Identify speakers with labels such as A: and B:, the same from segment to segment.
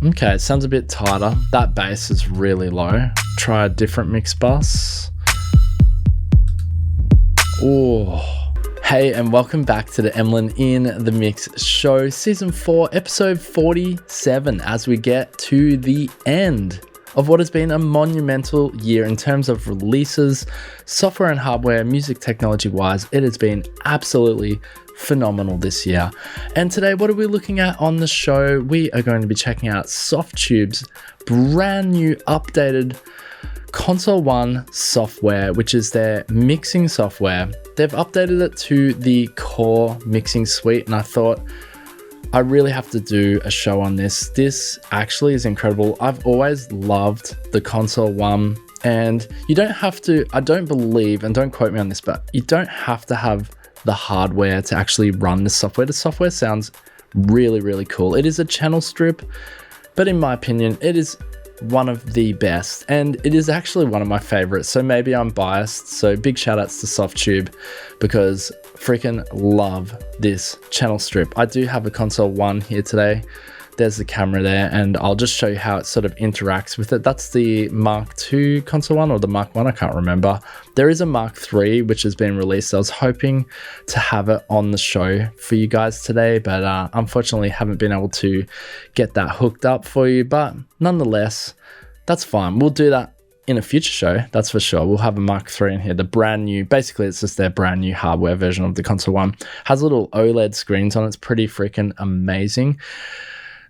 A: Okay, it sounds a bit tighter. That bass is really low. Try a different mix bus. Oh, hey, and welcome back to the Emlyn in the Mix show, season 4, episode 47, as we get to the end of what has been a monumental year in terms of releases, software and hardware, music technology wise. It has been absolutely phenomenal this year. And today, what are we looking at on the show? We are going to be checking out Softube's brand new updated Console One software, which is their mixing software. They've updated it to the core mixing suite, and I thought I really have to do a show on this. This actually is incredible. I've always loved the Console One, and you don't have to, I don't believe, and don't quote me on this, but you don't have to have the hardware to actually run the software. The software sounds really, really cool. It is a channel strip, but in my opinion, it is one of the best, and it is actually one of my favorites, so maybe I'm biased. So big shout outs to Softube, because freaking love this channel strip. I do have a Console One here today. There's the camera there, and I'll just show you how it sort of interacts with it. That's the Mark II Console One, or the Mark 1, I can't remember. There is a Mark III which has been released. I was hoping to have it on the show for you guys today, but unfortunately haven't been able to get that hooked up for you. But nonetheless, that's fine. We'll do that in a future show, that's for sure. We'll have a Mark III in here, the brand new, basically it's just their brand new hardware version of the Console One. Has little OLED screens on it. It's pretty freaking amazing.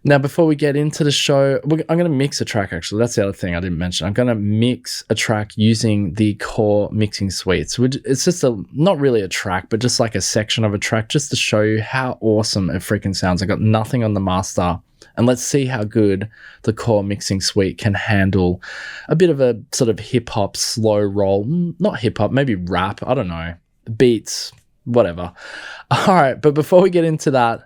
A: Now, before we get into the show, I'm going to mix a track, actually. That's the other thing I didn't mention. I'm going to mix a track using the core mixing suites, which it's just not really a track, but just like a section of a track, just to show you how awesome it freaking sounds. I got nothing on the master, and let's see how good the core mixing suite can handle a bit of a sort of hip-hop slow roll. Not hip-hop, maybe rap, I don't know. Beats, whatever. All right, but before we get into that,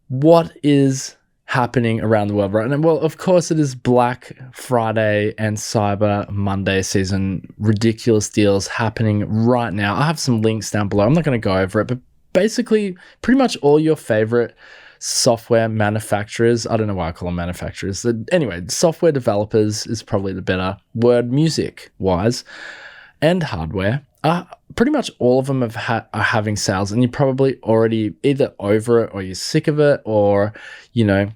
A: what is happening around the world right now? Well, of course, it is Black Friday and Cyber Monday season. Ridiculous deals happening right now. I have some links down below. I'm not going to go over it, but basically pretty much all your favorite software manufacturers, I don't know why I call them manufacturers. Anyway, software developers is probably the better word, music wise, and hardware. Pretty much all of them are having sales, and you're probably already either over it, or you're sick of it, or, you know,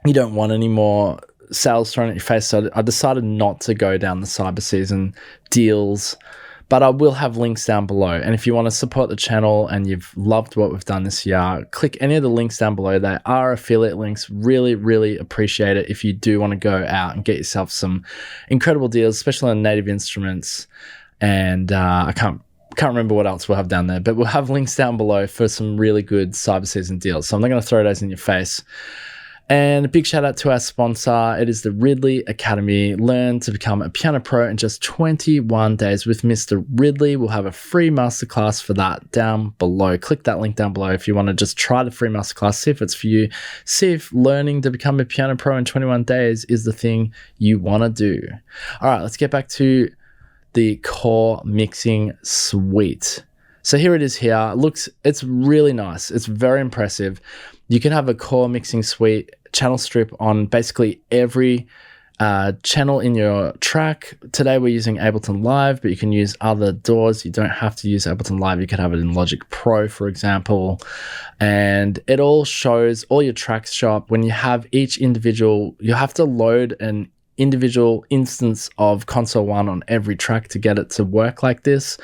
A: you don't want any more sales thrown at your face. So I decided not to go down the cyber season deals, but I will have links down below. And if you want to support the channel and you've loved what we've done this year, click any of the links down below. They are affiliate links. Really, really appreciate it if you do want to go out and get yourself some incredible deals, especially on native instruments. And I can't remember what else we'll have down there, but we'll have links down below for some really good cyber season deals. So I'm not going to throw those in your face. And a big shout out to our sponsor. It is the Ridley Academy. Learn to become a piano pro in just 21 days with Mr. Ridley. We'll have a free masterclass for that down below. Click that link down below if you want to just try the free masterclass, see if it's for you, see if learning to become a piano pro in 21 days is the thing you want to do. All right, let's get back to the core mixing suite. So here it is here. It's really nice. It's very impressive. You can have a core mixing suite channel strip on basically every channel in your track. Today we're using Ableton Live, but you can use other DAWs. You don't have to use Ableton Live. You could have it in Logic Pro, for example. And it all shows, all your tracks show up. When you have each individual, you have to load an individual instance of Console One on every track to get it to work like this.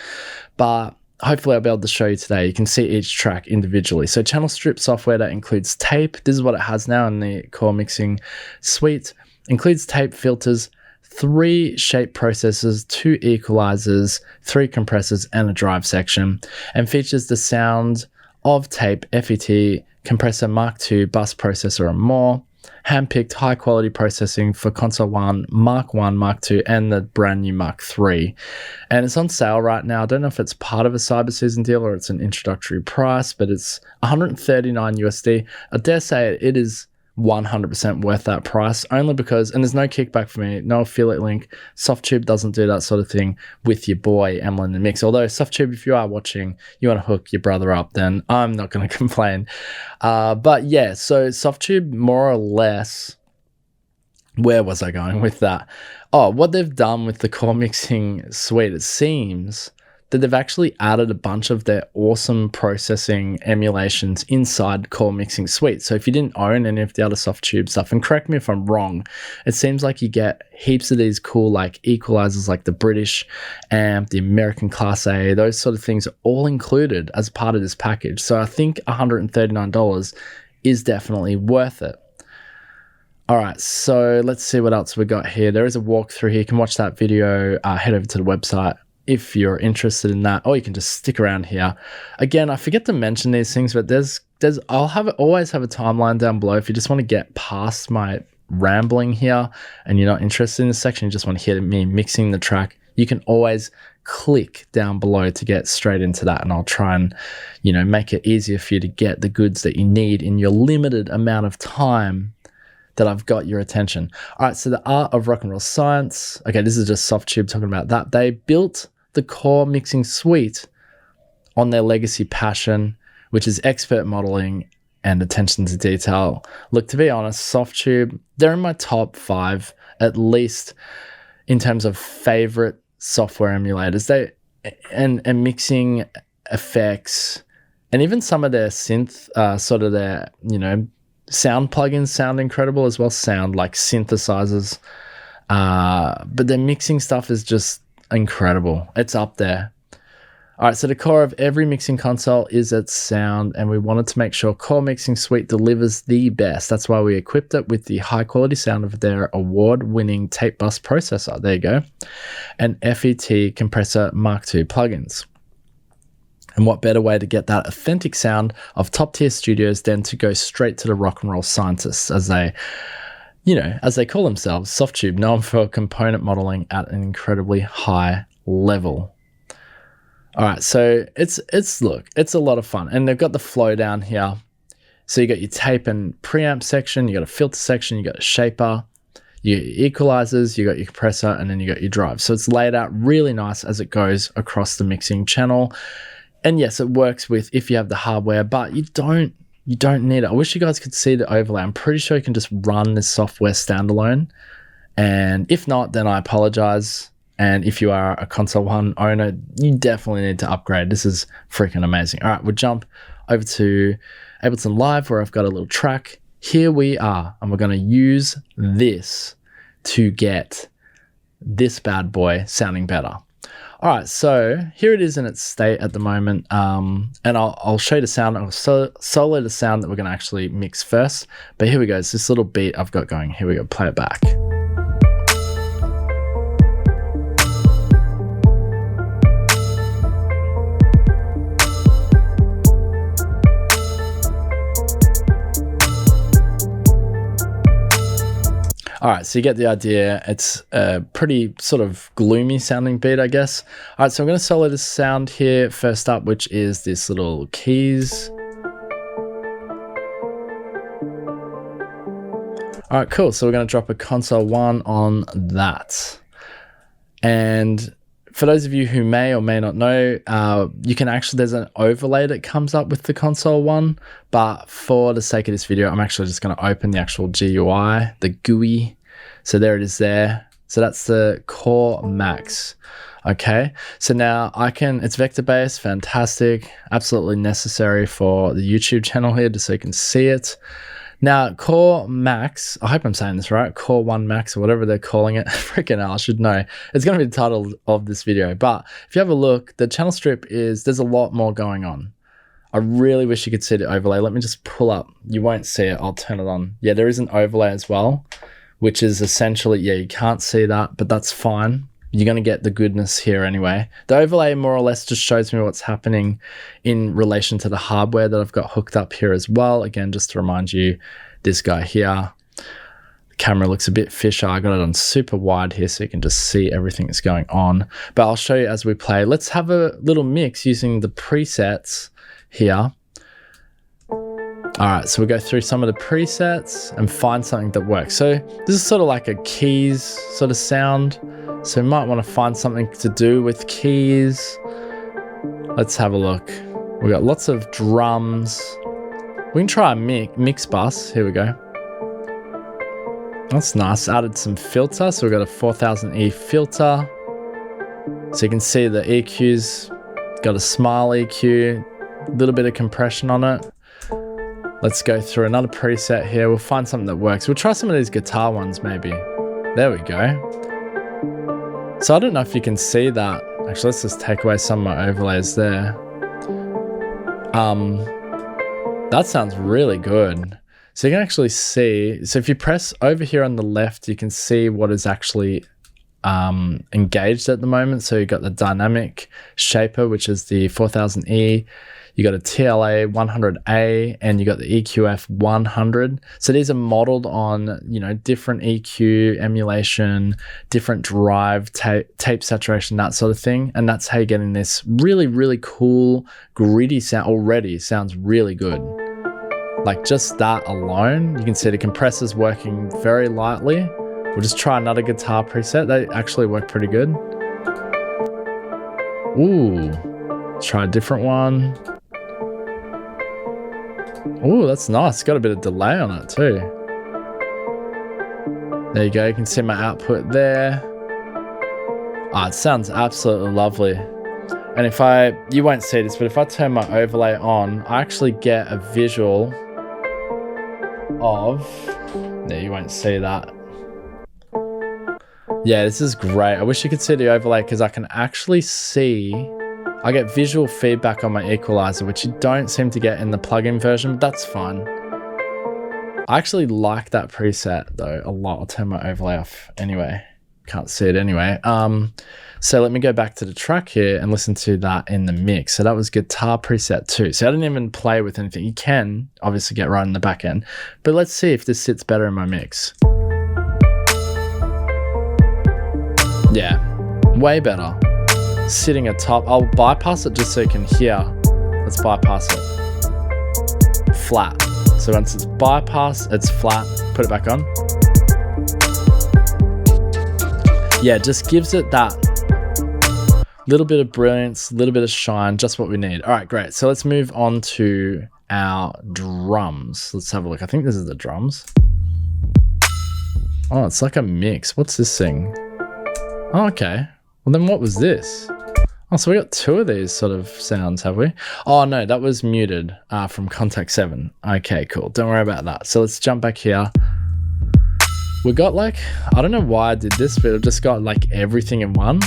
A: But hopefully I'll be able to show you today. You can see each track individually. So channel strip software that includes tape. This is what it has now in the core mixing suite. Includes tape, filters, 3 shape processors, 2 equalizers, 3 compressors, and a drive section. And features the sound of tape, FET, compressor, Mark II, bus processor, and more. Handpicked high quality processing for Console One, Mark 1, Mark II, and the brand new Mark III. And it's on sale right now. I don't know if it's part of a cyber season deal or it's an introductory price, but it's $139 USD. I dare say it is 100% worth that price, only because, and there's no kickback for me, no affiliate link. Softube doesn't do that sort of thing with your boy Emlyn the Mix. Although Softube, if you are watching, you want to hook your brother up, then I'm not going to complain. But yeah, so Softube, more or less, where was I going with that? Oh, what they've done with the core mixing suite, it seems that they've actually added a bunch of their awesome processing emulations inside core mixing suite. So if you didn't own any of the other Softube stuff, and correct me if I'm wrong, it seems like you get heaps of these cool like equalizers, like the British amp, the American Class A, those sort of things are all included as part of this package. So I think $139 is definitely worth it. All right, so let's see what else we got here. There is a walkthrough here. You can watch that video, head over to the website if you're interested in that, or you can just stick around here. Again, I forget to mention these things, but I'll always have a timeline down below. If you just want to get past my rambling here and you're not interested in this section, you just want to hear me mixing the track, you can always click down below to get straight into that, and I'll try and, make it easier for you to get the goods that you need in your limited amount of time that I've got your attention. All right, so the Art of Rock and Roll Science. Okay, this is just Softube talking about that. They built the core mixing suite on their legacy passion, which is expert modeling and attention to detail. Look, to be honest, Softube, they're in my top 5, at least in terms of favorite software emulators. And mixing effects, and even some of their synth, sort of their, sound plugins sound incredible as well, sound like synthesizers. But their mixing stuff is just incredible. It's up there. All right, so the core of every mixing console is its sound, and we wanted to make sure Core Mixing Suite delivers the best. That's why we equipped it with the high quality sound of their award-winning tape bus processor. There you go. And FET Compressor Mark II plugins. And what better way to get that authentic sound of top-tier studios than to go straight to the rock and roll scientists, as they call themselves, Softube, known for component modeling at an incredibly high level. All right, so it's a lot of fun, and they've got the flow down here. So you got your tape and preamp section, you got a filter section, you got a shaper, your equalizers, you got your compressor, and then you got your drive. So it's laid out really nice as it goes across the mixing channel. And yes, it works with if you have the hardware, but you don't need it. I wish you guys could see the overlay. I'm pretty sure you can just run this software standalone. And if not, then I apologize. And if you are a Console 1 owner, you definitely need to upgrade. This is freaking amazing. All right, we'll jump over to Ableton Live, where I've got a little track. Here we are, and we're going to use this to get this bad boy sounding better. All right, so here it is in its state at the moment, and I'll show you the sound. I'll solo the sound that we're going to actually mix first. But here we go. It's this little beat I've got going. Here we go. Play it back. All right, so you get the idea. It's a pretty sort of gloomy sounding beat, I guess. All right, so I'm going to solo this sound here first up, which is this little keys. All right, cool. So we're going to drop a Console 1 on that. And for those of you who may or may not know, you can actually, there's an overlay that comes up with the Console 1, but for the sake of this video, I'm actually just going to open the actual GUI, the GUI. So there it is there. So that's the Core Max. Okay, so now it's vector-based, fantastic, absolutely necessary for the YouTube channel here, just so you can see it. Now, Core Max, I hope I'm saying this right, Core 1 Max or whatever they're calling it. Freaking hell, I should know. It's going to be the title of this video. But if you have a look, the channel strip there's a lot more going on. I really wish you could see the overlay. Let me just pull up. You won't see it. I'll turn it on. Yeah, there is an overlay as well, which is essentially, yeah, you can't see that, but that's fine. You're going to get the goodness here anyway. The overlay more or less just shows me what's happening in relation to the hardware that I've got hooked up here as well. Again, just to remind you, this guy here, the camera looks a bit fisheye. I got it on super wide here so you can just see everything that's going on. But I'll show you as we play. Let's have a little mix using the presets here. All right, so we'll go through some of the presets and find something that works. So this is sort of like a keys sort of sound. So we might want to find something to do with keys. Let's have a look. We've got lots of drums. We can try a mix bus. Here we go. That's nice. Added some filter. So we've got a 4000E filter. So you can see the EQ's got a smile EQ, a little bit of compression on it. Let's go through another preset here. We'll find something that works. We'll try some of these guitar ones maybe. There we go. So I don't know if you can see that. Actually, let's just take away some of my overlays there. That sounds really good. So you can actually see, so if you press over here on the left, you can see what is actually engaged at the moment. So you got the dynamic shaper, which is the 4000E. You got a TLA 100A and you got the EQF 100. So these are modeled on, you know, different EQ, emulation, different drive, tape saturation, that sort of thing. And that's how you're getting this really, really cool, gritty sound. Already sounds really good. Like just that alone, you can see the compressor's working very lightly. We'll just try another guitar preset. They actually work pretty good. Ooh, let's try a different one. Ooh, that's nice. It's got a bit of delay on it too. There you go. You can see my output there. Ah, it sounds absolutely lovely. And if you won't see this, but if I turn my overlay on, I actually get a visual of, there, you won't see that. Yeah, this is great. I wish you could see the overlay because I can actually see, I get visual feedback on my equalizer, which you don't seem to get in the plugin version, but that's fine. I actually like that preset though a lot. I'll turn my overlay off anyway. Can't see it anyway. So let me go back to the track here and listen to that in the mix. So that was guitar preset 2. So I didn't even play with anything. You can obviously get right in the back end, but let's see if this sits better in my mix. Yeah, way better. Sitting atop. I'll bypass it just so you can hear. Let's bypass it. Flat. So once it's bypassed, it's flat. Put it back on. Yeah, just gives it that little bit of brilliance, little bit of shine, just what we need. All right, great. So let's move on to our drums. Let's have a look. I think this is the drums. Oh, it's like a mix. What's this thing? Oh, okay. Well, then what was this? Oh, so we got 2 of these sort of sounds, have we? Oh, no, that was muted from Contact 7. Okay, cool. Don't worry about that. So let's jump back here. We got like, I don't know why I did this, but I've just got like everything in one.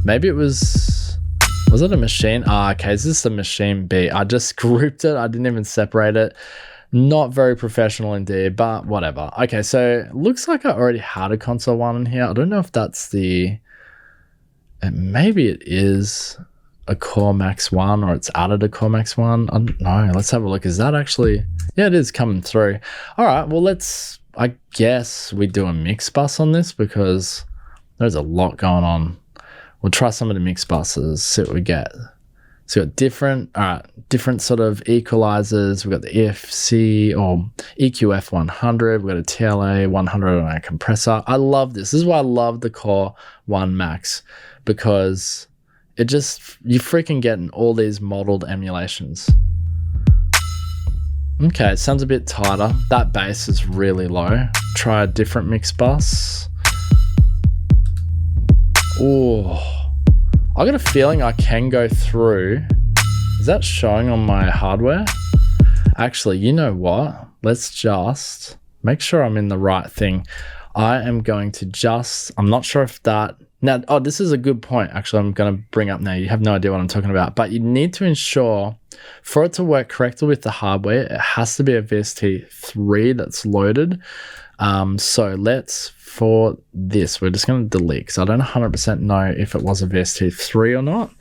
A: Maybe it was it a machine? Ah, okay, this is the machine beat. I just grouped it. I didn't even separate it. Not very professional indeed, but whatever. Okay, so it looks like I already had a console 1 in here. I don't know if that's the, maybe it is a Core Max 1 or it's added a Core Max 1. I don't know. Let's have a look. Is that actually, yeah, it is coming through. All right, well, I guess we do a mix bus on this because there's a lot going on. We'll try some of the mix buses, see what we get. So we've got different sort of equalizers. We've got the EFC or EQF 100. We've got a TLA 100 on our compressor. I love this. This is why I love the Core 1 Max, because it just, you freaking getting all these modeled emulations. Okay, it sounds a bit tighter. That bass is really low. Try a different mix bus. Oh, I got a feeling I can go through. Is that showing on my hardware? Actually, you know what? Let's just make sure I'm in the right thing. I am going to just, I'm not sure if that, now, oh, this is a good point. Actually, I'm going to bring up now. You have no idea what I'm talking about, but you need to ensure for it to work correctly with the hardware, it has to be a VST3 that's loaded. So for this, we're just going to delete because I don't 100% know if it was a VST3 or not.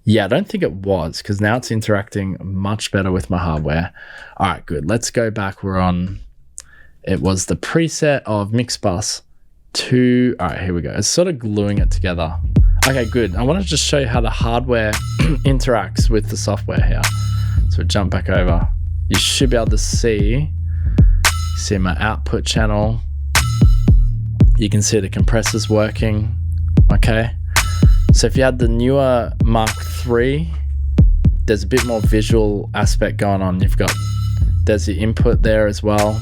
A: Yeah, I don't think it was because now it's interacting much better with my hardware. All right, good. Let's go back. We're on, it was the preset of Mixbus 2. All right, here we go. It's sort of gluing it together. Okay, good. I want to just show you how the hardware interacts with the software here. So jump back over. you should be able to see my output channel. You can see the compressors working. Okay, so if you had the newer Mark III, there's a bit more visual aspect going on. There's your input there as well,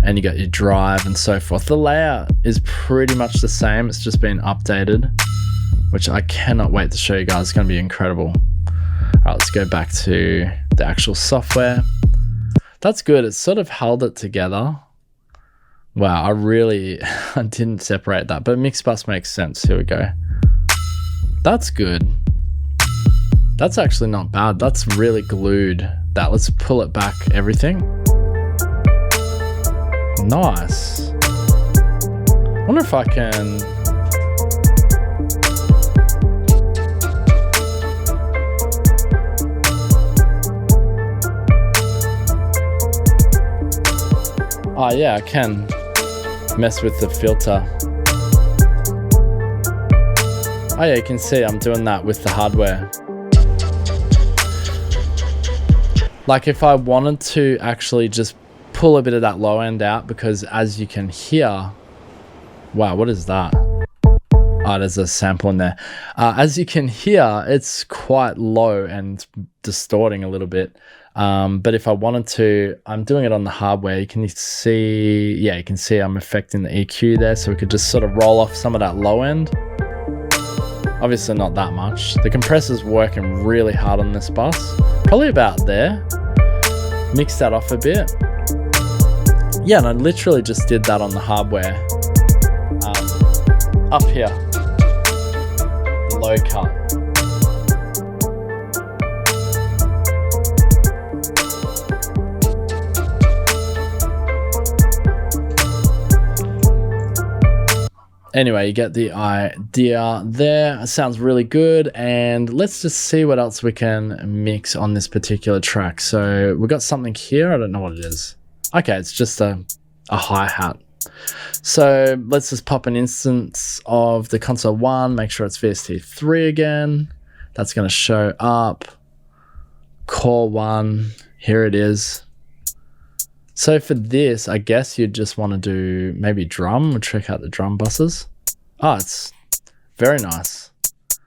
A: and you got your drive and so forth. The layout is pretty much the same. It's just been updated, which I cannot wait to show you guys. It's going to be incredible. All right, let's go back to the actual software. That's good. It's sort of held it together. Wow, I didn't separate that, but mix bus makes sense. Here we go. That's good. That's actually not bad. That's really glued that. Let's pull it back, everything. Nice. I wonder if I can... Oh yeah, I can mess with the filter. Oh yeah, you can see I'm doing that with the hardware. Like if I wanted to actually just pull a bit of that low end out, because as you can hear, wow, what is that? Oh, there's a sample in there. As you can hear, it's quite low and distorting a little bit. But if I wanted to, I'm doing it on the hardware. You can see, yeah, you can see I'm affecting the EQ there. So we could just sort of roll off some of that low end. Obviously not that much. The compressor's working really hard on this bus. Probably about there. Mix that off a bit. Yeah, and I literally just did that on the hardware. Up here, the low cut. Anyway, you get the idea there. It sounds really good. And let's just see what else we can mix on this particular track. So we've got something here. I don't know what it is. Okay, it's just a hi-hat. So let's just pop an instance of the console 1, make sure it's VST3 again. That's going to show up. Core 1, here it is. So for this, I guess you'd just want to do maybe drum. We'll check out the drum buses. Oh, it's very nice.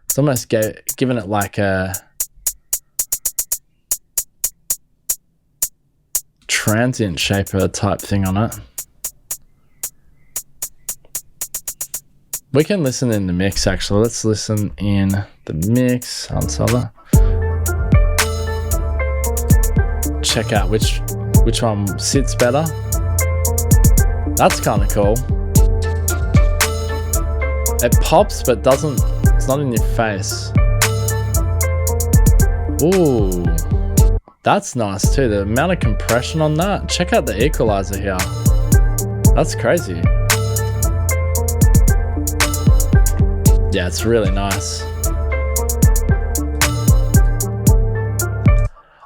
A: It's almost giving it like a transient shaper type thing on it. We can listen in the mix actually. Let's listen in the mix. Unsolder. Check out which one sits better. That's kind of cool. It pops but it's not in your face. Ooh, that's nice too. The amount of compression on that. Check out the equalizer here. That's crazy. Yeah, it's really nice.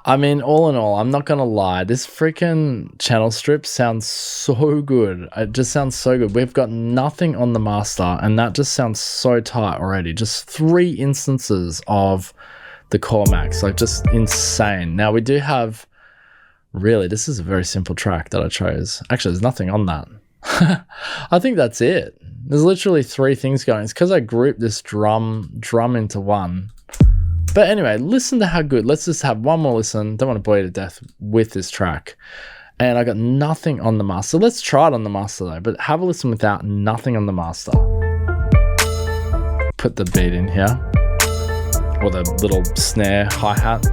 A: I mean, all in all, I'm not gonna lie, this freaking channel strip sounds so good. It just sounds so good. We've got nothing on the master, and that just sounds so tight already. Just 3 instances of the Core Max, like just insane. Now we do have, really, this is a very simple track that I chose. Actually, there's nothing on that. I think that's it. There's literally 3 things going. It's because I grouped this drum into one. But anyway, listen to how good. Let's just have one more listen. Don't want to bore you to death with this track. And I got nothing on the master. Let's try it on the master though, but have a listen without nothing on the master. Put the beat in here. Or the little snare hi-hat.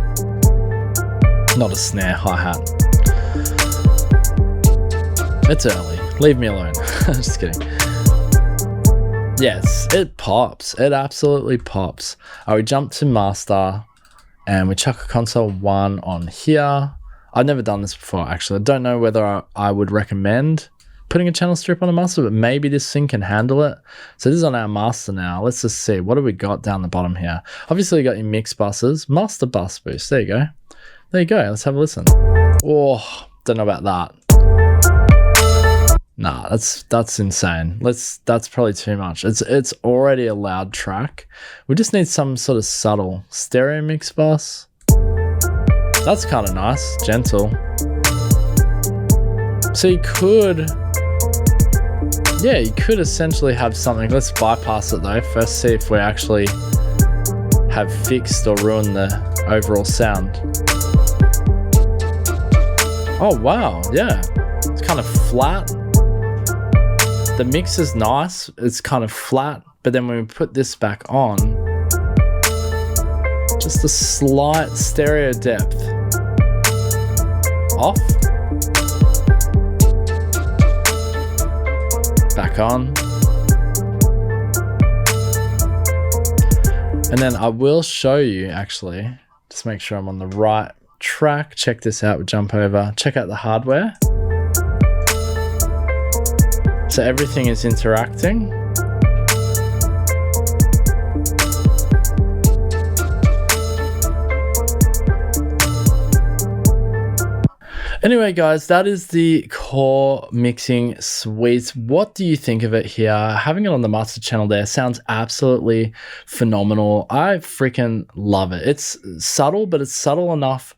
A: Not a snare hi-hat. It's early. Leave me alone. Just kidding. Yes, it pops. It absolutely pops. We jump to master and we chuck a console 1 on here. I've never done this before, actually. I don't know whether I would recommend putting a channel strip on a master, but maybe this thing can handle it. So this is on our master now. Let's just see. What do we got down the bottom here? Obviously, you got your mix buses. Master bus boost. There you go. There you go. Let's have a listen. Oh, don't know about that. Nah, that's insane. That's probably too much. It's already a loud track. We just need some sort of subtle stereo mix bus. That's kind of nice, gentle. So you could essentially have something. Let's bypass it though. First, see if we actually have fixed or ruined the overall sound. Oh wow, yeah. It's kind of flat. The mix is nice. It's kind of flat, but then when we put this back on, just a slight stereo depth. Off. Back on. And then I will show you actually, just make sure I'm on the right track. Check this out, we'll jump over, check out the hardware. So everything is interacting. Anyway, guys, that is the core mixing suite. What do you think of it here? Having it on the master channel there sounds absolutely phenomenal. I freaking love it. It's subtle, but it's subtle enough.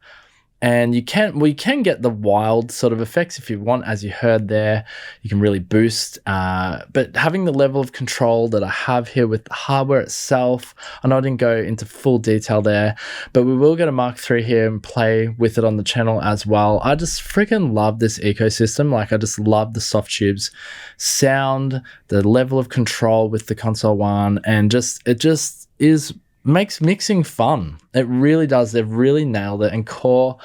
A: And you can get the wild sort of effects if you want, as you heard there. You can really boost, but having the level of control that I have here with the hardware itself, I know I didn't go into full detail there, but we will get a Mark III here and play with it on the channel as well. I just freaking love this ecosystem. Like, I just love the Softube's sound, the level of control with the Console One, and it just makes mixing fun. It really does. They've really nailed it. And core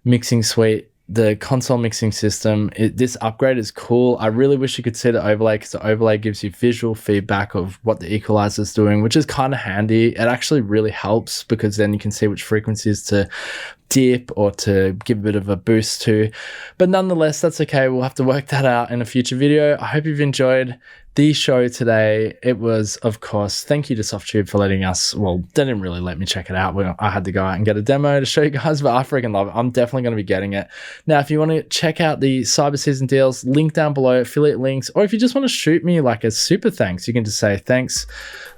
A: mixing suite, the console mixing system, this upgrade is cool. I really wish you could see the overlay, because the overlay gives you visual feedback of what the equalizer is doing, which is kind of handy. It actually really helps, because then you can see which frequencies to dip or to give a bit of a boost to. But nonetheless, that's okay. We'll have to work that out in a future video. I hope you've enjoyed the show today. It was, of course, thank you to Softube for letting us, well, they didn't really let me check it out. I had to go out and get a demo to show you guys, but I freaking love it. I'm definitely going to be getting it. Now, if you want to check out the Cyber Season deals, link down below, affiliate links, or if you just want to shoot me like a super thanks, you can just say thanks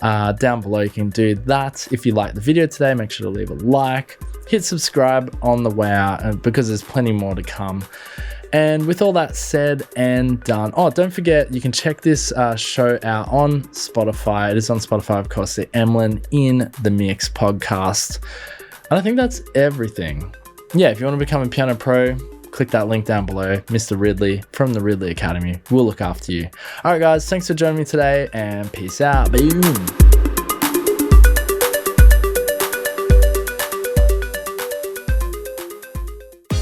A: down below. You can do that. If you liked the video today, make sure to leave a like, hit subscribe on the way out, because there's plenty more to come. And with all that said and done, oh, don't forget, you can check this show out on Spotify. It is on Spotify, of course, the Emlyn in the Mix podcast. And I think that's everything. Yeah, if you want to become a piano pro, click that link down below. Mr. Ridley from the Ridley Academy will look after you. All right, guys, thanks for joining me today, and peace out. Boom.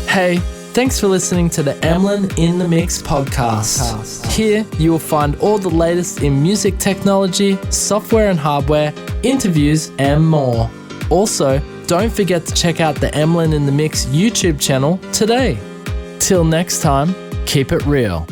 A: Hey, thanks for listening to the Emlyn in the Mix podcast. Here you will find all the latest in music technology, software and hardware, interviews, and more. Also, don't forget to check out the Emlyn in the Mix YouTube channel today. Till next time, keep it real.